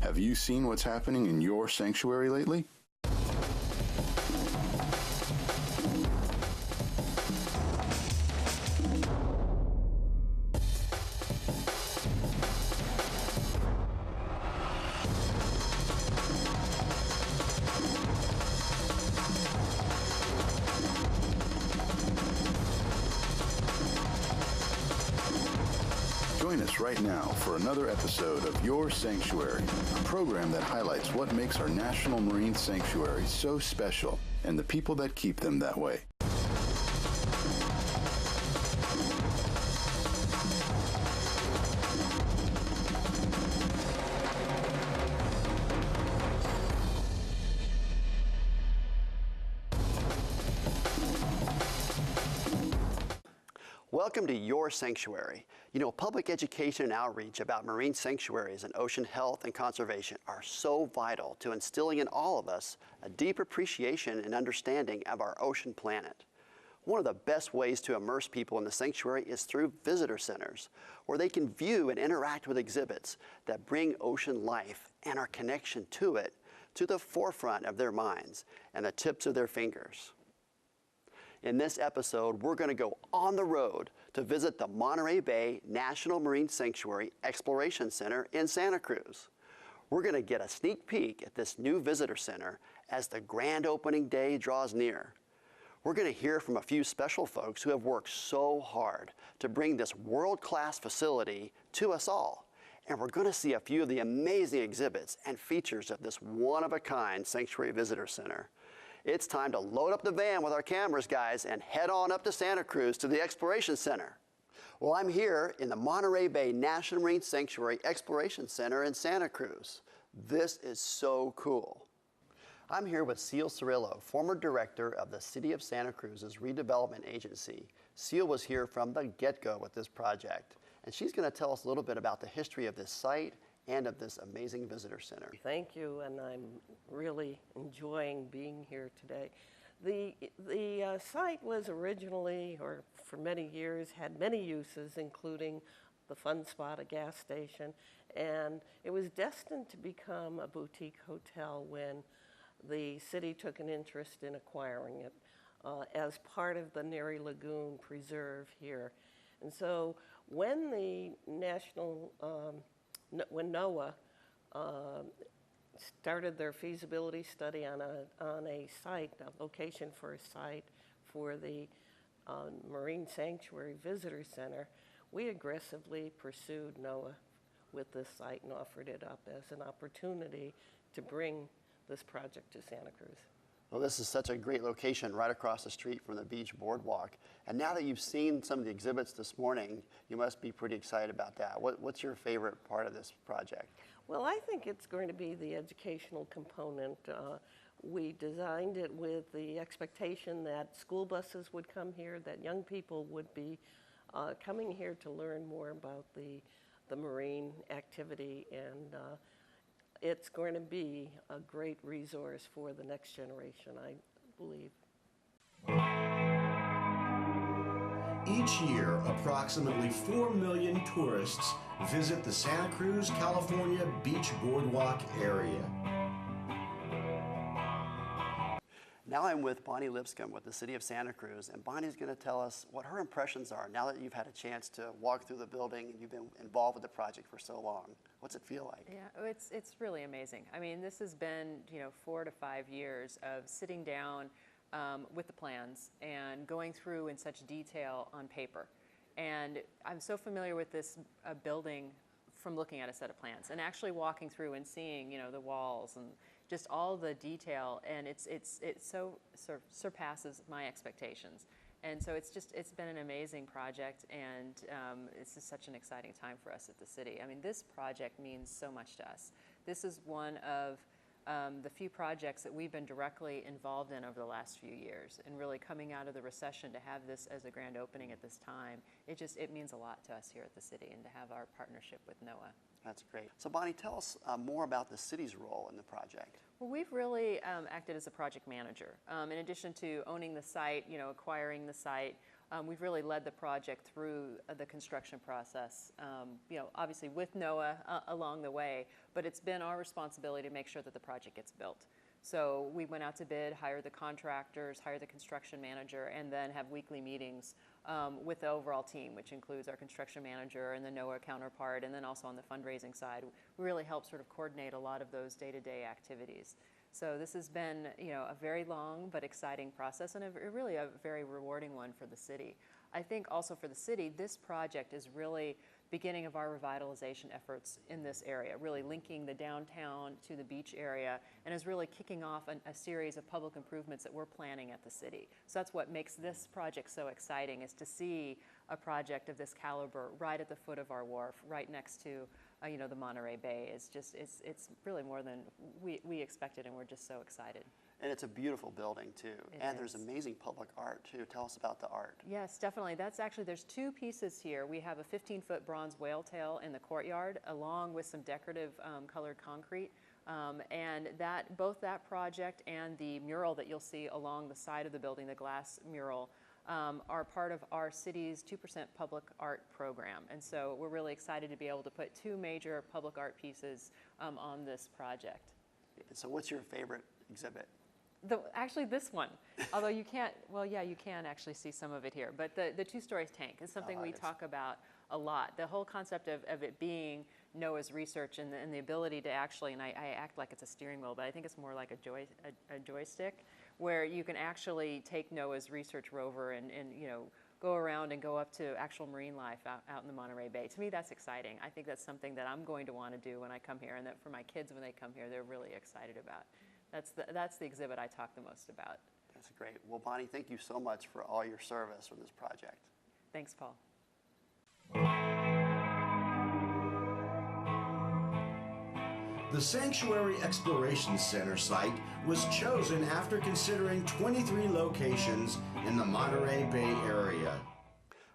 Have you seen what's happening in your sanctuary lately? Join us right now for another episode of Your Sanctuary, a program that highlights what makes our National Marine Sanctuary so special and the people that keep them that way. Welcome to Your Sanctuary. You know, public education and outreach about marine sanctuaries and ocean health and conservation are so vital to instilling in all of us a deep appreciation and understanding of our ocean planet. One of the best ways to immerse people in the sanctuary is through visitor centers, where they can view and interact with exhibits that bring ocean life and our connection to it to the forefront of their minds and the tips of their fingers. In this episode, we're going to go on the road to visit the Monterey Bay National Marine Sanctuary Exploration Center in Santa Cruz. We're going to get a sneak peek at this new visitor center as the grand opening day draws near. We're going to hear from a few special folks who have worked so hard to bring this world-class facility to us all. And we're going to see a few of the amazing exhibits and features of this one-of-a-kind Sanctuary Visitor Center. It's time to load up the van with our cameras, guys, and head on up to Santa Cruz to the Exploration Center. Well, I'm here in the Monterey Bay National Marine Sanctuary Exploration Center in Santa Cruz. This is so cool. I'm here with Seal Cirillo, former director of the City of Santa Cruz's redevelopment agency. Seal was here from the get-go with this project, and she's going to tell us a little bit about the history of this site and of this amazing visitor center. Thank you, and I'm really enjoying being here today. The site was originally, or for many years, had many uses, including the Fun Spot, a gas station, and it was destined to become a boutique hotel when the city took an interest in acquiring it as part of the Neri Lagoon Preserve here. And so when the when NOAA started their feasibility study on a site, a location for a site for the Marine Sanctuary Visitor Center, we aggressively pursued NOAA with this site and offered it up as an opportunity to bring this project to Santa Cruz. Well, this is such a great location right across the street from the beach boardwalk. And now that you've seen some of the exhibits this morning, you must be pretty excited about that. What's your favorite part of this project? Well, I think it's going to be the educational component. We designed it with the expectation that school buses would come here, that young people would be coming here to learn more about the marine activity, and it's going to be a great resource for the next generation, I believe. Each year, approximately 4 million tourists visit the Santa Cruz, California Beach Boardwalk area. Now I'm with Bonnie Lipscomb with the City of Santa Cruz, and Bonnie's going to tell us what her impressions are now that you've had a chance to walk through the building and you've been involved with the project for so long. What's it feel like? Yeah, it's really amazing. I mean, this has been 4 to 5 years of sitting down with the plans and going through in such detail on paper. And I'm so familiar with this building from looking at a set of plans and actually walking through and seeing the walls and just all the detail, and it so surpasses my expectations. And so it's been an amazing project, and this is such an exciting time for us at the city. I mean, this project means so much to us. This is one of the few projects that we've been directly involved in over the last few years, and really coming out of the recession to have this as a grand opening at this time, it means a lot to us here at the city, and to have our partnership with NOAA. That's great. So Bonnie, tell us more about the city's role in the project. Well, we've really acted as a project manager. In addition to owning the site, acquiring the site, We've really led the project through the construction process, obviously with NOAA along the way, but it's been our responsibility to make sure that the project gets built. So we went out to bid, hired the contractors, hired the construction manager, and then have weekly meetings with the overall team, which includes our construction manager and the NOAA counterpart, and then also on the fundraising side. We really help sort of coordinate a lot of those day-to-day activities. So this has been, a very long but exciting process, and really a very rewarding one for the city. I think also for the city, this project is really beginning of our revitalization efforts in this area, really linking the downtown to the beach area, and is really kicking off a series of public improvements that we're planning at the city. So that's what makes this project so exciting, is to see a project of this caliber right at the foot of our wharf, right next to the Monterey Bay. It's really more than we expected, and we're just so excited. And it's a beautiful building too. There's amazing public art too. Tell us about the art. Yes, definitely. There's two pieces here. We have a 15-foot bronze whale tail in the courtyard, along with some decorative colored concrete. And both that project and the mural that you'll see along the side of the building, the glass mural, are part of our city's 2% public art program. And so we're really excited to be able to put two major public art pieces on this project. So what's your favorite exhibit? Actually, this one, although you can't, you can actually see some of it here, but the two-story tank is something we talk about a lot. The whole concept of it being NOAA's research and the ability to actually, and I act like it's a steering wheel, but I think it's more like a joystick, where you can actually take NOAA's research rover and go around and go up to actual marine life out in the Monterey Bay. To me, that's exciting. I think that's something that I'm going to want to do when I come here, and that for my kids when they come here, they're really excited about. That's the exhibit I talk the most about. That's great. Well, Bonnie, thank you so much for all your service for this project. Thanks, Paul. The Sanctuary Exploration Center site was chosen after considering 23 locations in the Monterey Bay area.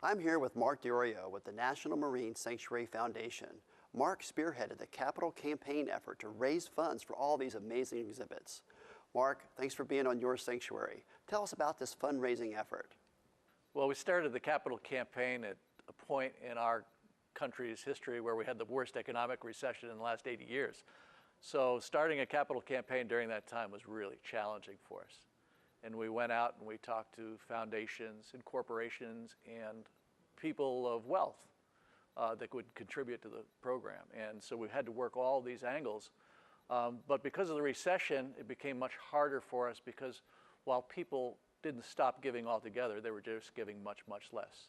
I'm here with Mark DiOrio with the National Marine Sanctuary Foundation. Mark spearheaded the capital campaign effort to raise funds for all these amazing exhibits. Mark, thanks for being on Your Sanctuary. Tell us about this fundraising effort. Well, we started the capital campaign at a point in our country's history where we had the worst economic recession in the last 80 years. So starting a capital campaign during that time was really challenging for us. And we went out and we talked to foundations and corporations and people of wealth that would contribute to the program. And so we had to work all these angles. But because of the recession, it became much harder for us, because while people didn't stop giving altogether, they were just giving much, much less.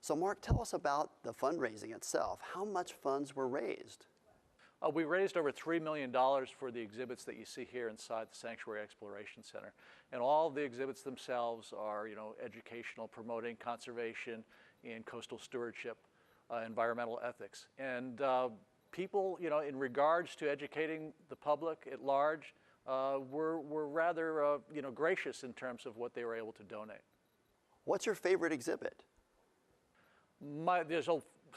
So Mark, tell us about the fundraising itself. How much funds were raised? We raised over $3 million for the exhibits that you see here inside the Sanctuary Exploration Center. And all of the exhibits themselves are, educational, promoting conservation and coastal stewardship, environmental ethics. And people, in regards to educating the public at large, were rather, gracious in terms of what they were able to donate. What's your favorite exhibit? There's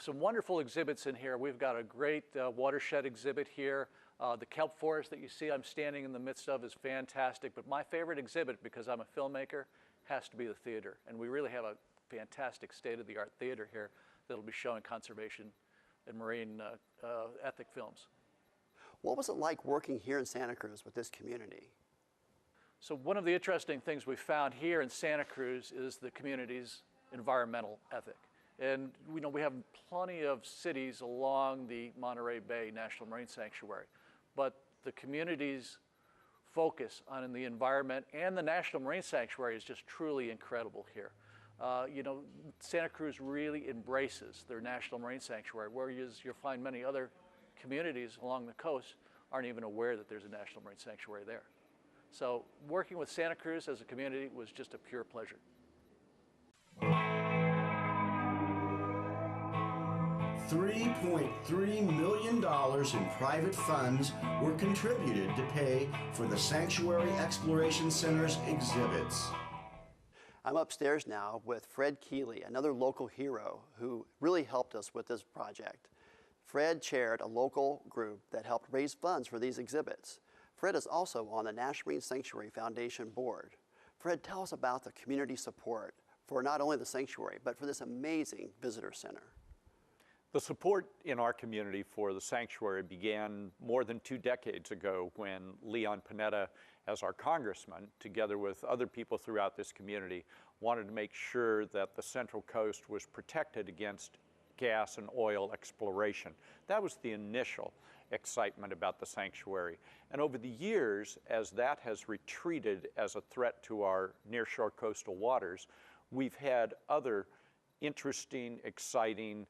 some wonderful exhibits in here. We've got a great watershed exhibit here. The kelp forest that you see I'm standing in the midst of is fantastic, but my favorite exhibit, because I'm a filmmaker, has to be the theater. And we really have a fantastic state-of-the-art theater here that'll be showing conservation and marine ethic films. What was it like working here in Santa Cruz with this community? So one of the interesting things we found here in Santa Cruz is the community's environmental ethic. And we have plenty of cities along the Monterey Bay National Marine Sanctuary, but the community's focus on the environment and the National Marine Sanctuary is just truly incredible here. Santa Cruz really embraces their National Marine Sanctuary, whereas you'll find many other communities along the coast aren't even aware that there's a National Marine Sanctuary there. So working with Santa Cruz as a community was just a pure pleasure. $3.3 million in private funds were contributed to pay for the Sanctuary Exploration Center's exhibits. I'm upstairs now with Fred Keeley, another local hero who really helped us with this project. Fred chaired a local group that helped raise funds for these exhibits. Fred is also on the National Marine Sanctuary Foundation board. Fred, tell us about the community support for not only the sanctuary, but for this amazing visitor center. The support in our community for the sanctuary began more than 2 decades ago when Leon Panetta, as our congressman, together with other people throughout this community, wanted to make sure that the Central Coast was protected against gas and oil exploration. That was the initial excitement about the sanctuary. And over the years, as that has retreated as a threat to our nearshore coastal waters, we've had other interesting, exciting,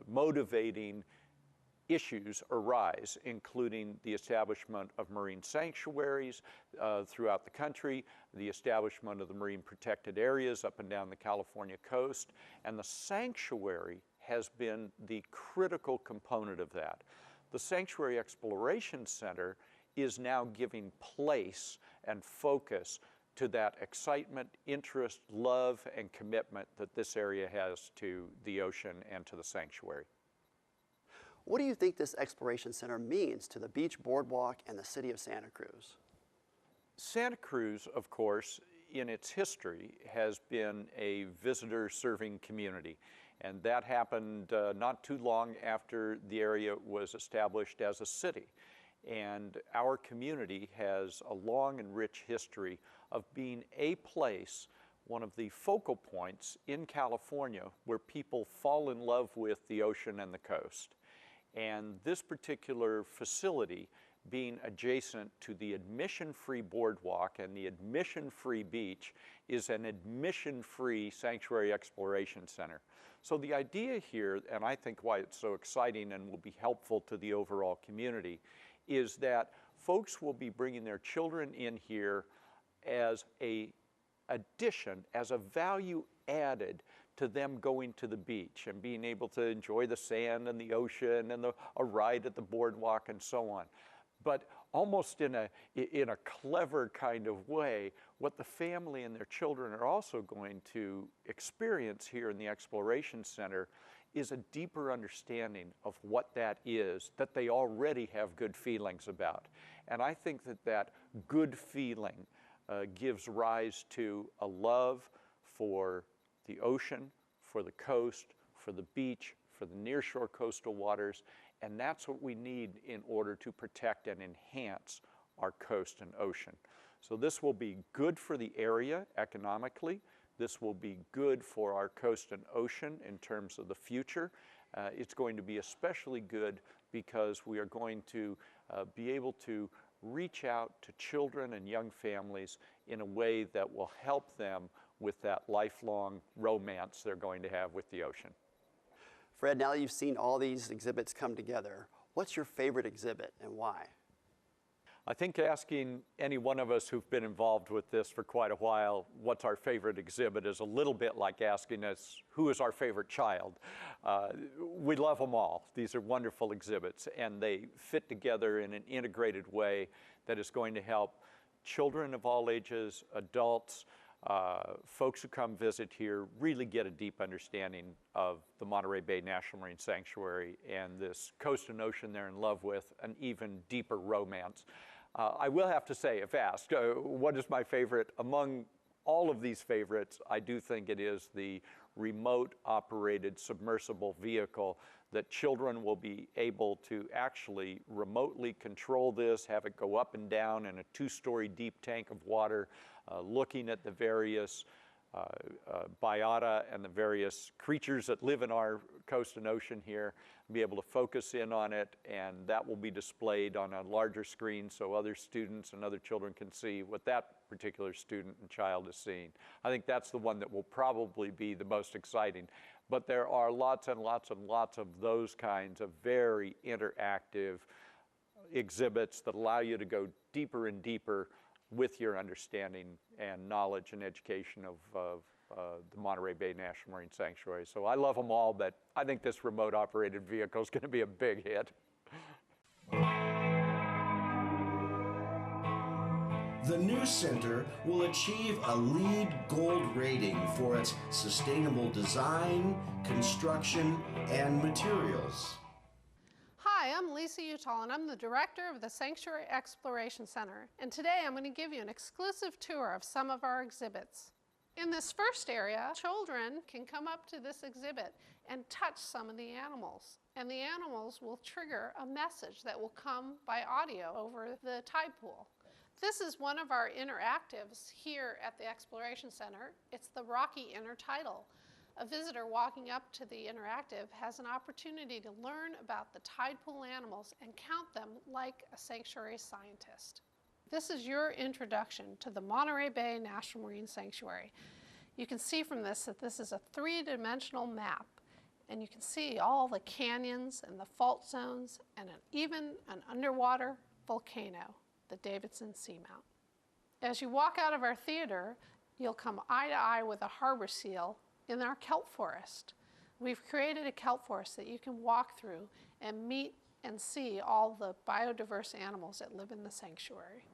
motivating issues arise, including the establishment of marine sanctuaries throughout the country, the establishment of the marine protected areas up and down the California coast, and the sanctuary has been the critical component of that. The Sanctuary Exploration Center is now giving place and focus to that excitement, interest, love, and commitment that this area has to the ocean and to the sanctuary. What do you think this Exploration Center means to the beach boardwalk and the city of Santa Cruz? Santa Cruz, of course, in its history, has been a visitor-serving community. And that happened not too long after the area was established as a city. And our community has a long and rich history of being a place, one of the focal points in California where people fall in love with the ocean and the coast. And this particular facility, being adjacent to the admission-free boardwalk and the admission-free beach, is an admission-free sanctuary exploration center. So the idea here, and I think why it's so exciting and will be helpful to the overall community, is that folks will be bringing their children in here as a addition, as a value added to them going to the beach and being able to enjoy the sand and the ocean and a ride at the boardwalk and so on. But almost in a clever kind of way, what the family and their children are also going to experience here in the Exploration Center is a deeper understanding of what that is that they already have good feelings about. And I think that that good feeling gives rise to a love for the ocean, for the coast, for the beach, for the nearshore coastal waters, and that's what we need in order to protect and enhance our coast and ocean. So this will be good for the area economically. This will be good for our coast and ocean in terms of the future. It's going to be especially good because we are going to be able to reach out to children and young families in a way that will help them with that lifelong romance they're going to have with the ocean. Fred, now that you've seen all these exhibits come together, what's your favorite exhibit and why? I think asking any one of us who've been involved with this for quite a while, what's our favorite exhibit, is a little bit like asking us, who is our favorite child? We love them all. These are wonderful exhibits, and they fit together in an integrated way that is going to help children of all ages, adults, folks who come visit here really get a deep understanding of the Monterey Bay National Marine Sanctuary and this coast and ocean they're in love with, an even deeper romance. I will have to say, if asked, what is my favorite? Among all of these favorites, I do think it is the remote operated submersible vehicle that children will be able to actually remotely control this, have it go up and down in a 2-story deep tank of water, looking at the various biota and the various creatures that live in our coast and ocean here, be able to focus in on it, and that will be displayed on a larger screen so other students and other children can see what that particular student and child is seeing. I think that's the one that will probably be the most exciting. But there are lots and lots and lots of those kinds of very interactive exhibits that allow you to go deeper and deeper with your understanding and knowledge and education of the Monterey Bay National Marine Sanctuary. So I love them all, but I think this remote operated vehicle is going to be a big hit. The new center will achieve a LEED Gold rating for its sustainable design, construction, and materials. Hi, I'm Lisa Utall, and I'm the director of the Sanctuary Exploration Center. And today I'm going to give you an exclusive tour of some of our exhibits. In this first area, children can come up to this exhibit and touch some of the animals. And the animals will trigger a message that will come by audio over the tide pool. This is one of our interactives here at the Exploration Center. It's the Rocky Intertidal. A visitor walking up to the interactive has an opportunity to learn about the tide pool animals and count them like a sanctuary scientist. This is your introduction to the Monterey Bay National Marine Sanctuary. You can see from this that this is a three-dimensional map, and you can see all the canyons and the fault zones and even an underwater volcano, the Davidson Seamount. As you walk out of our theater, you'll come eye to eye with a harbor seal in our kelp forest. We've created a kelp forest that you can walk through and meet and see all the biodiverse animals that live in the sanctuary.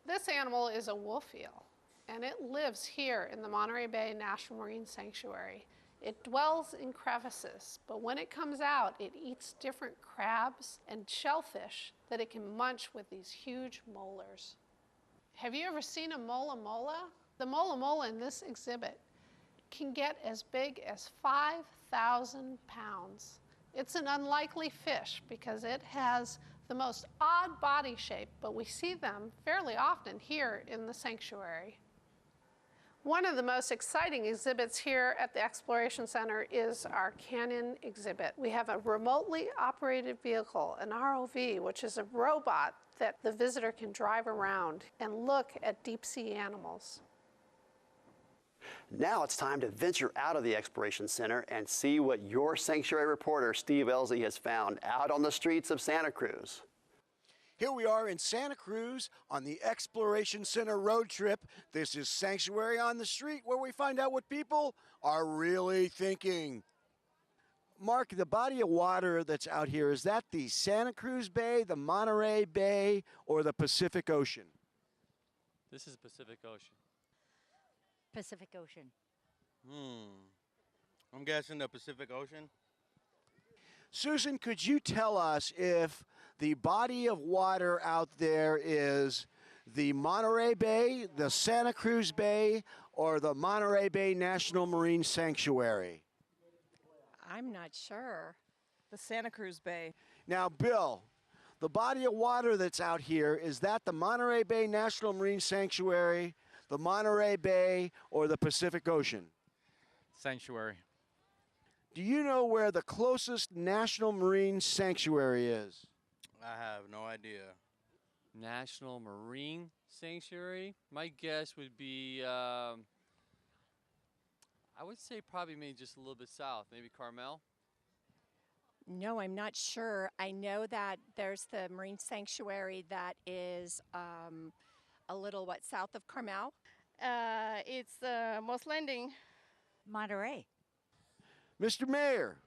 This animal is a wolf eel, and it lives here in the Monterey Bay National Marine Sanctuary. It dwells in crevices, but when it comes out, it eats different crabs and shellfish that it can munch with these huge molars. Have you ever seen a mola mola? The mola mola in this exhibit can get as big as 5,000 pounds. It's an unlikely fish because it has the most odd body shape, but we see them fairly often here in the sanctuary. One of the most exciting exhibits here at the Exploration Center is our canyon exhibit. We have a remotely operated vehicle, an ROV, which is a robot that the visitor can drive around and look at deep sea animals. Now it's time to venture out of the Exploration Center and see what your sanctuary reporter, Steve Elsie, has found out on the streets of Santa Cruz. Here we are in Santa Cruz on the Exploration Center road trip. This is Sanctuary on the Street, where we find out what people are really thinking. Mark, the body of water that's out here, is that the Santa Cruz Bay, the Monterey Bay, or the Pacific Ocean? This is Pacific Ocean. Pacific Ocean. I'm guessing the Pacific Ocean. Susan, could you tell us if the body of water out there is the Monterey Bay, the Santa Cruz Bay, or the Monterey Bay National Marine Sanctuary? I'm not sure. The Santa Cruz Bay. Now, Bill, the body of water that's out here, is that the Monterey Bay National Marine Sanctuary, the Monterey Bay, or the Pacific Ocean? Sanctuary. Do you know where the closest National Marine Sanctuary is? I have no idea. National Marine Sanctuary? My guess would be, I would say probably maybe just a little bit south, maybe Carmel. No, I'm not sure. I know that there's the Marine Sanctuary that is a little, south of Carmel? It's Moss Landing. Monterey. Mr. Mayor,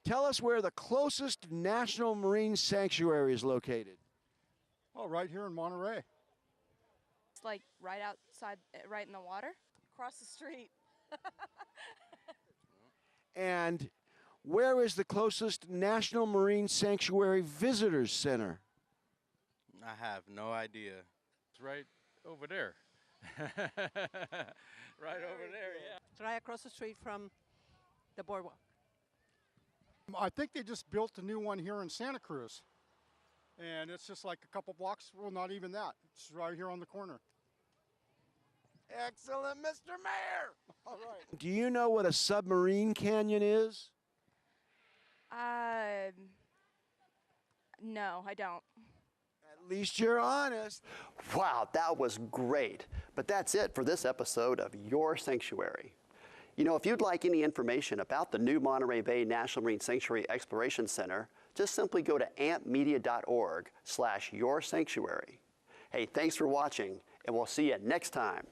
tell us where the closest National Marine Sanctuary is located. Oh, right here in Monterey. It's like right outside, right in the water, across the street. And where is the closest National Marine Sanctuary Visitors Center? I have no idea. It's right over there. Right over there, yeah. It's right across the street from the boardwalk. I think they just built a new one here in Santa Cruz. And it's just like a couple blocks, well, not even that. It's right here on the corner. Excellent, Mr. Mayor. All right. Do you know what a submarine canyon is? No, I don't. At least you're honest. Wow, that was great. But that's it for this episode of Your Sanctuary. You know, if you'd like any information about the new Monterey Bay National Marine Sanctuary Exploration Center, just simply go to ampmedia.org/yoursanctuary. Hey, thanks for watching, and we'll see you next time.